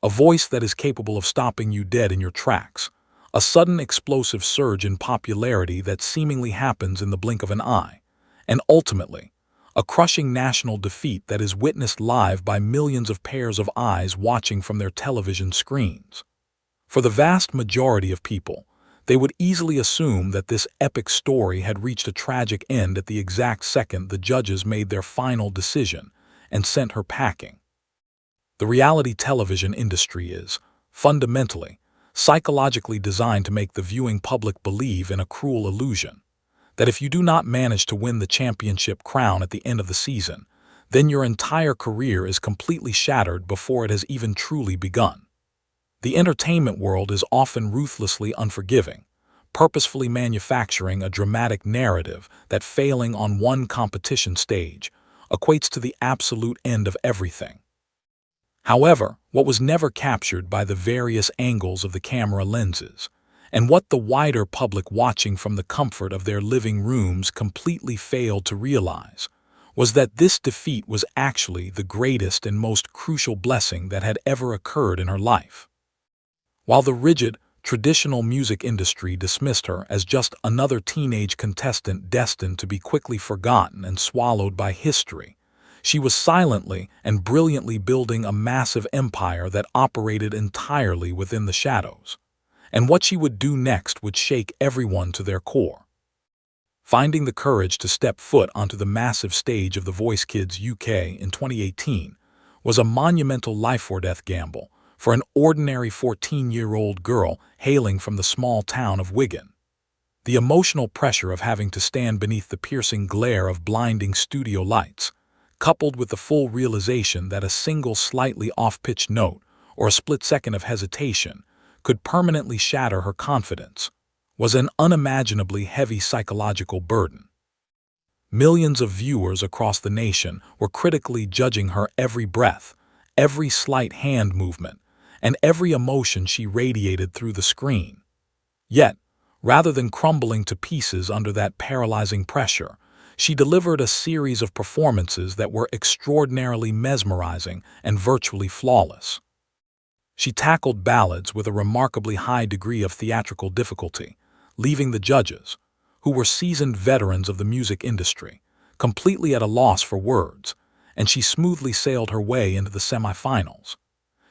a voice that is capable of stopping you dead in your tracks, a sudden explosive surge in popularity that seemingly happens in the blink of an eye, and ultimately, a crushing national defeat that is witnessed live by millions of pairs of eyes watching from their television screens. For the vast majority of people, they would easily assume that this epic story had reached a tragic end at the exact second the judges made their final decision and sent her packing. The reality television industry is, fundamentally, psychologically designed to make the viewing public believe in a cruel illusion, that if you do not manage to win the championship crown at the end of the season, then your entire career is completely shattered before it has even truly begun. The entertainment world is often ruthlessly unforgiving, purposefully manufacturing a dramatic narrative that failing on one competition stage equates to the absolute end of everything. However, what was never captured by the various angles of the camera lenses, and what the wider public watching from the comfort of their living rooms completely failed to realize, was that this defeat was actually the greatest and most crucial blessing that had ever occurred in her life. While the rigid, traditional music industry dismissed her as just another teenage contestant destined to be quickly forgotten and swallowed by history, she was silently and brilliantly building a massive empire that operated entirely within the shadows. And what she would do next would shake everyone to their core. Finding the courage to step foot onto the massive stage of The Voice Kids UK in 2018 was a monumental life-or-death gamble for an ordinary 14-year-old girl hailing from the small town of Wigan. The emotional pressure of having to stand beneath the piercing glare of blinding studio lights, coupled with the full realization that a single slightly off-pitch note or a split second of hesitation could permanently shatter her confidence, was an unimaginably heavy psychological burden. Millions of viewers across the nation were critically judging her every breath, every slight hand movement, and every emotion she radiated through the screen. Yet, rather than crumbling to pieces under that paralyzing pressure, she delivered a series of performances that were extraordinarily mesmerizing and virtually flawless. She tackled ballads with a remarkably high degree of theatrical difficulty, leaving the judges, who were seasoned veterans of the music industry, completely at a loss for words, and she smoothly sailed her way into the semi-finals.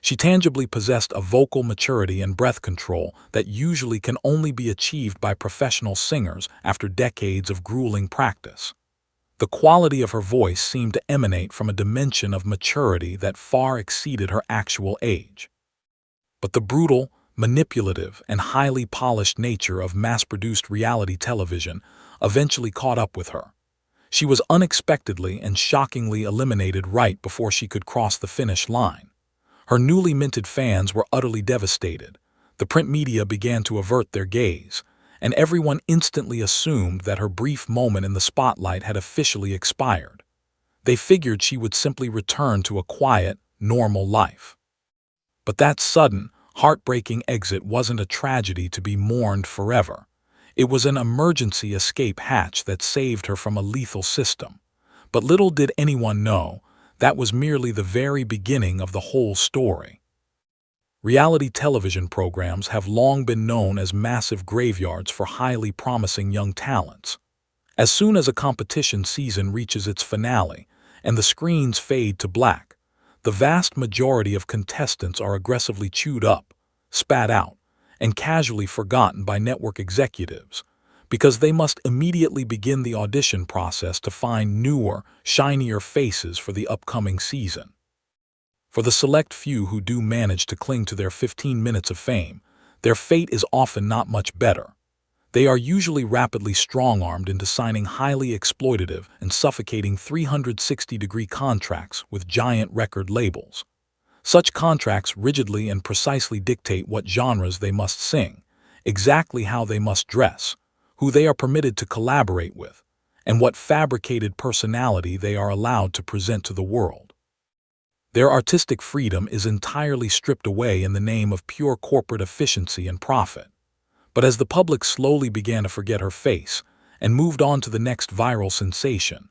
She tangibly possessed a vocal maturity and breath control that usually can only be achieved by professional singers after decades of grueling practice. The quality of her voice seemed to emanate from a dimension of maturity that far exceeded her actual age. But the brutal, manipulative, and highly polished nature of mass-produced reality television eventually caught up with her. She was unexpectedly and shockingly eliminated right before she could cross the finish line. Her newly minted fans were utterly devastated. The print media began to avert their gaze, and everyone instantly assumed that her brief moment in the spotlight had officially expired. They figured she would simply return to a quiet, normal life. But that sudden, heartbreaking exit wasn't a tragedy to be mourned forever. It was an emergency escape hatch that saved her from a lethal system. But little did anyone know, that was merely the very beginning of the whole story. Reality television programs have long been known as massive graveyards for highly promising young talents. As soon as a competition season reaches its finale and the screens fade to black, the vast majority of contestants are aggressively chewed up, spat out, and casually forgotten by network executives, because they must immediately begin the audition process to find newer, shinier faces for the upcoming season. For the select few who do manage to cling to their 15 minutes of fame, their fate is often not much better. They are usually rapidly strong-armed into signing highly exploitative and suffocating 360-degree contracts with giant record labels. Such contracts rigidly and precisely dictate what genres they must sing, exactly how they must dress, who they are permitted to collaborate with, and what fabricated personality they are allowed to present to the world. Their artistic freedom is entirely stripped away in the name of pure corporate efficiency and profit. But as the public slowly began to forget her face and moved on to the next viral sensation,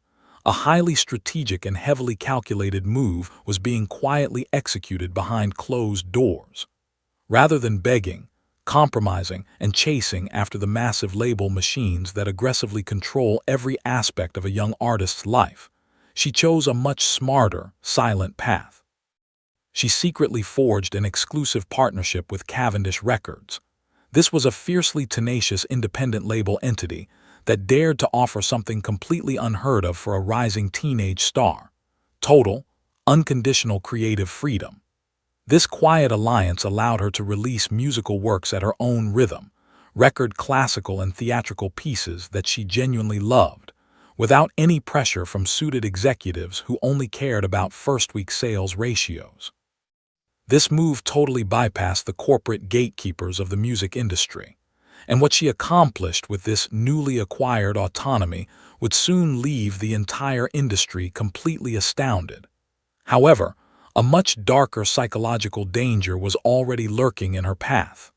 A highly strategic and heavily calculated move was being quietly executed behind closed doors. Rather than begging, compromising, and chasing after the massive label machines that aggressively control every aspect of a young artist's life, she chose a much smarter, silent path. She secretly forged an exclusive partnership with Cavendish Records. This was a fiercely tenacious independent label entity that dared to offer something completely unheard of for a rising teenage star: total, unconditional creative freedom. This quiet alliance allowed her to release musical works at her own rhythm, record classical and theatrical pieces that she genuinely loved, without any pressure from suited executives who only cared about first-week sales ratios. This move totally bypassed the corporate gatekeepers of the music industry, and what she accomplished with this newly acquired autonomy would soon leave the entire industry completely astounded. However, a much darker psychological danger was already lurking in her path.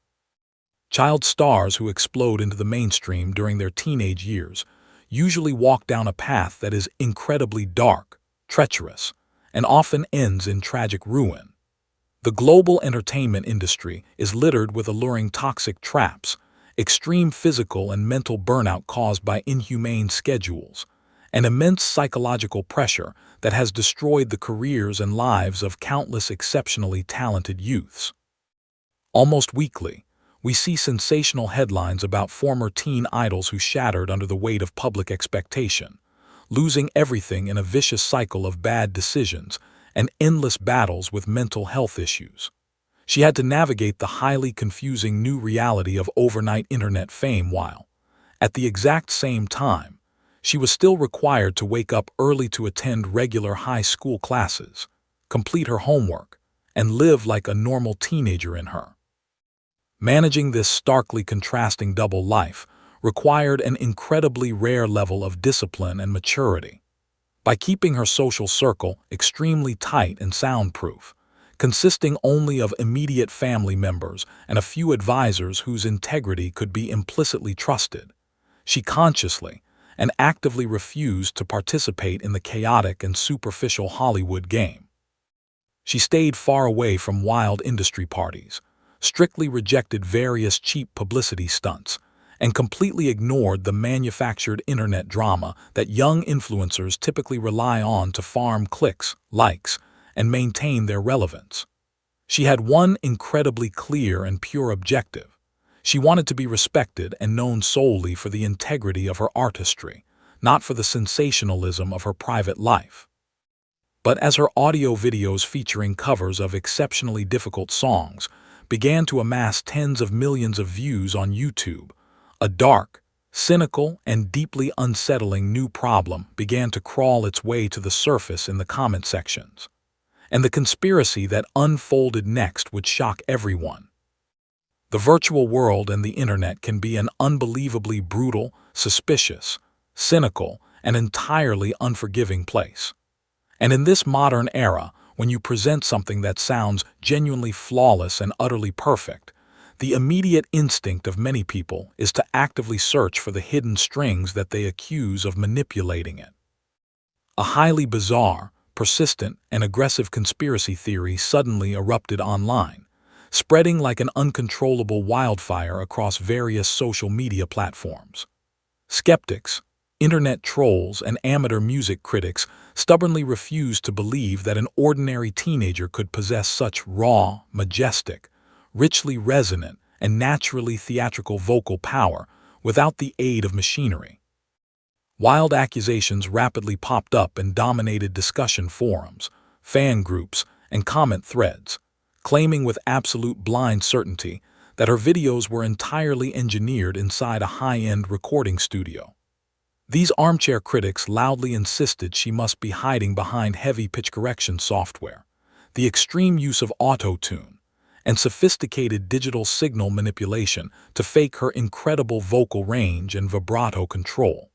Child stars who explode into the mainstream during their teenage years usually walk down a path that is incredibly dark, treacherous, and often ends in tragic ruin. The global entertainment industry is littered with alluring toxic traps, extreme physical and mental burnout caused by inhumane schedules, and immense psychological pressure that has destroyed the careers and lives of countless exceptionally talented youths. Almost weekly, we see sensational headlines about former teen idols who shattered under the weight of public expectation, losing everything in a vicious cycle of bad decisions and endless battles with mental health issues. She had to navigate the highly confusing new reality of overnight internet fame while, at the exact same time, she was still required to wake up early to attend regular high school classes, complete her homework, and live like a normal teenager in her. Managing this starkly contrasting double life required an incredibly rare level of discipline and maturity. By keeping her social circle extremely tight and soundproof, consisting only of immediate family members and a few advisors whose integrity could be implicitly trusted, she consciously and actively refused to participate in the chaotic and superficial Hollywood game. She stayed far away from wild industry parties, strictly rejected various cheap publicity stunts, and completely ignored the manufactured internet drama that young influencers typically rely on to farm clicks, likes, and maintain their relevance. She had one incredibly clear and pure objective. She wanted to be respected and known solely for the integrity of her artistry, not for the sensationalism of her private life. But as her audio videos featuring covers of exceptionally difficult songs began to amass tens of millions of views on YouTube, a dark, cynical, and deeply unsettling new problem began to crawl its way to the surface in the comment sections. And the conspiracy that unfolded next would shock everyone. The virtual world and the internet can be an unbelievably brutal, suspicious, cynical, and entirely unforgiving place. And in this modern era, when you present something that sounds genuinely flawless and utterly perfect, the immediate instinct of many people is to actively search for the hidden strings that they accuse of manipulating it. A highly bizarre, persistent, and aggressive conspiracy theory suddenly erupted online, spreading like an uncontrollable wildfire across various social media platforms. Skeptics, internet trolls, and amateur music critics stubbornly refused to believe that an ordinary teenager could possess such raw, majestic, richly resonant, and naturally theatrical vocal power without the aid of machinery. Wild accusations rapidly popped up and dominated discussion forums, fan groups, and comment threads, claiming with absolute blind certainty that her videos were entirely engineered inside a high-end recording studio. These armchair critics loudly insisted she must be hiding behind heavy pitch correction software, the extreme use of Autotune, and sophisticated digital signal manipulation to fake her incredible vocal range and vibrato control.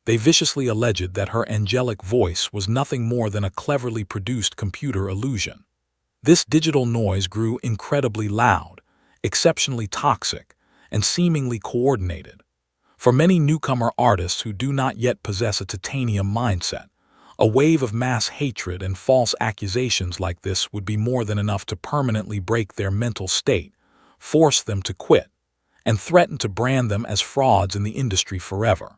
They viciously alleged that her angelic voice was nothing more than a cleverly produced computer illusion. This digital noise grew incredibly loud, exceptionally toxic, and seemingly coordinated. For many newcomer artists who do not yet possess a titanium mindset, a wave of mass hatred and false accusations like this would be more than enough to permanently break their mental state, force them to quit, and threaten to brand them as frauds in the industry forever.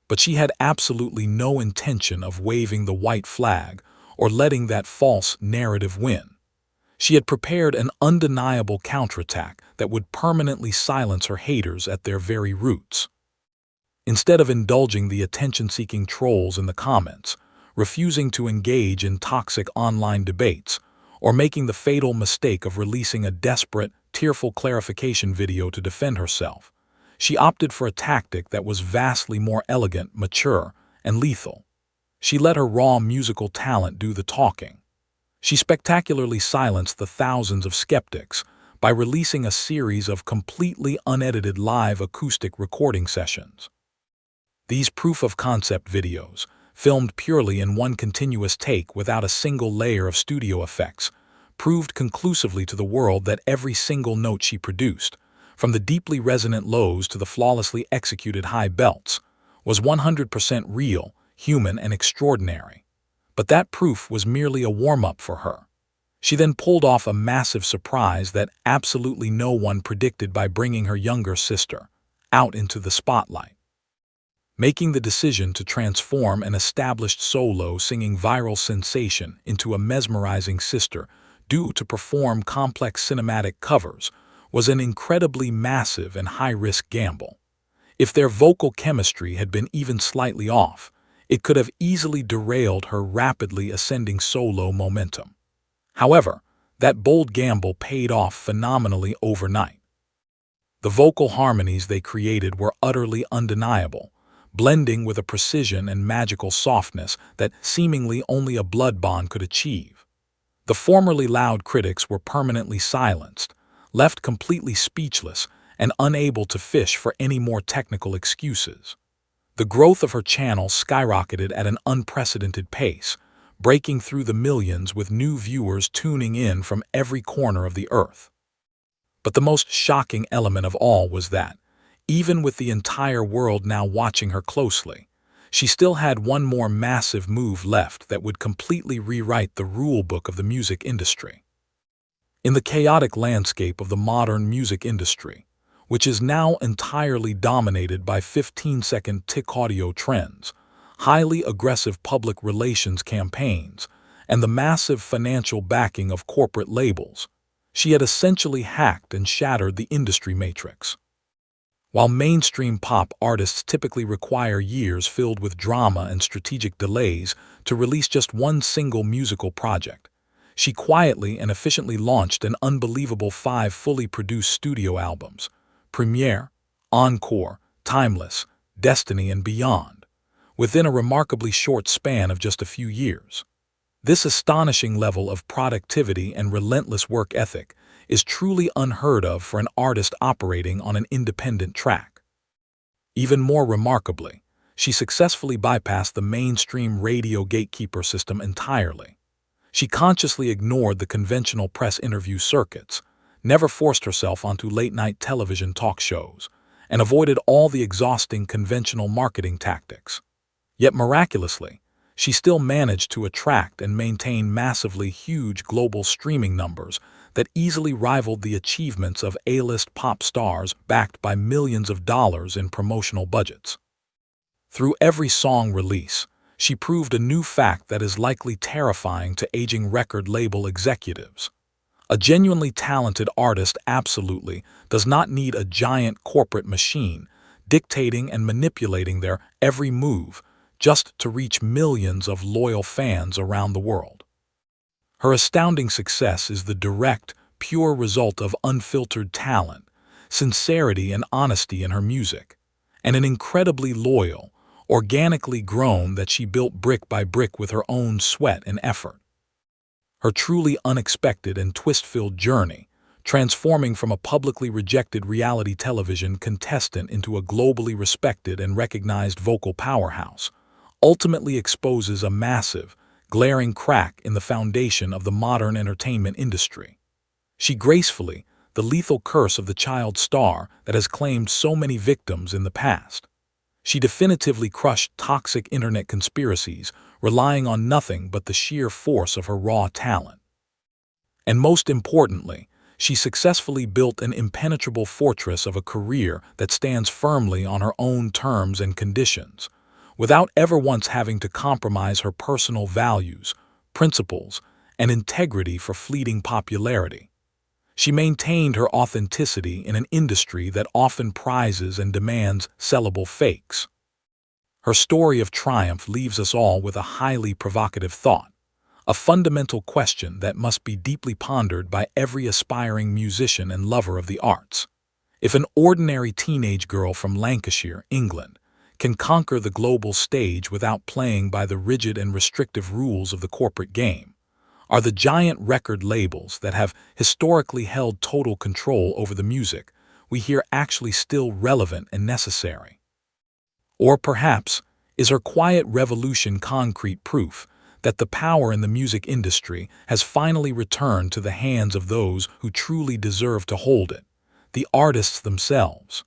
But she had absolutely no intention of waving the white flag or letting that false narrative win. She had prepared an undeniable counterattack that would permanently silence her haters at their very roots. Instead of indulging the attention-seeking trolls in the comments, refusing to engage in toxic online debates, or making the fatal mistake of releasing a desperate, tearful clarification video to defend herself, she opted for a tactic that was vastly more elegant, mature, and lethal. She let her raw musical talent do the talking. She spectacularly silenced the thousands of skeptics by releasing a series of completely unedited live acoustic recording sessions. These proof-of-concept videos, filmed purely in one continuous take without a single layer of studio effects, proved conclusively to the world that every single note she produced, from the deeply resonant lows to the flawlessly executed high belts, was 100% real, human, and extraordinary. But that proof was merely a warm-up for her. She then pulled off a massive surprise that absolutely no one predicted by bringing her younger sister out into the spotlight. Making the decision to transform an established solo singing viral sensation into a mesmerizing sister due to perform complex cinematic covers was an incredibly massive and high-risk gamble. If their vocal chemistry had been even slightly off, it could have easily derailed her rapidly ascending solo momentum. However, that bold gamble paid off phenomenally overnight. The vocal harmonies they created were utterly undeniable, blending with a precision and magical softness that seemingly only a blood bond could achieve. The formerly loud critics were permanently silenced, left completely speechless and unable to fish for any more technical excuses. The growth of her channel skyrocketed at an unprecedented pace, breaking through the millions with new viewers tuning in from every corner of the earth. But the most shocking element of all was that, even with the entire world now watching her closely, she still had one more massive move left that would completely rewrite the rule book of the music industry. In the chaotic landscape of the modern music industry, which is now entirely dominated by 15-second tick audio trends, highly aggressive public relations campaigns, and the massive financial backing of corporate labels, she had essentially hacked and shattered the industry matrix. While mainstream pop artists typically require years filled with drama and strategic delays to release just one single musical project, she quietly and efficiently launched an unbelievable 5 fully produced studio albums: Premiere, Encore, Timeless, Destiny, and Beyond, within a remarkably short span of just a few years. This astonishing level of productivity and relentless work ethic is truly unheard of for an artist operating on an independent track. Even more remarkably, she successfully bypassed the mainstream radio gatekeeper system entirely. She consciously ignored the conventional press interview circuits, never forced herself onto late-night television talk shows, and avoided all the exhausting conventional marketing tactics. Yet miraculously, she still managed to attract and maintain massively huge global streaming numbers that easily rivaled the achievements of A-list pop stars backed by millions of dollars in promotional budgets. Through every song release, she proved a new fact that is likely terrifying to aging record label executives. A genuinely talented artist absolutely does not need a giant corporate machine dictating and manipulating their every move just to reach millions of loyal fans around the world. Her astounding success is the direct, pure result of unfiltered talent, sincerity and honesty in her music, and an incredibly loyal, organically grown that she built brick by brick with her own sweat and effort. Her truly unexpected and twist-filled journey, transforming from a publicly rejected reality television contestant into a globally respected and recognized vocal powerhouse, ultimately exposes a massive, glaring crack in the foundation of the modern entertainment industry. She gracefully, the lethal curse of the child star that has claimed so many victims in the past. She definitively crushed toxic internet conspiracies, relying on nothing but the sheer force of her raw talent. And most importantly, she successfully built an impenetrable fortress of a career that stands firmly on her own terms and conditions, without ever once having to compromise her personal values, principles, and integrity for fleeting popularity. She maintained her authenticity in an industry that often prizes and demands sellable fakes. Her story of triumph leaves us all with a highly provocative thought, a fundamental question that must be deeply pondered by every aspiring musician and lover of the arts. If an ordinary teenage girl from Lancashire, England, can conquer the global stage without playing by the rigid and restrictive rules of the corporate game, are the giant record labels that have historically held total control over the music we hear actually still relevant and necessary? Or perhaps, is her quiet revolution concrete proof that the power in the music industry has finally returned to the hands of those who truly deserve to hold it, the artists themselves?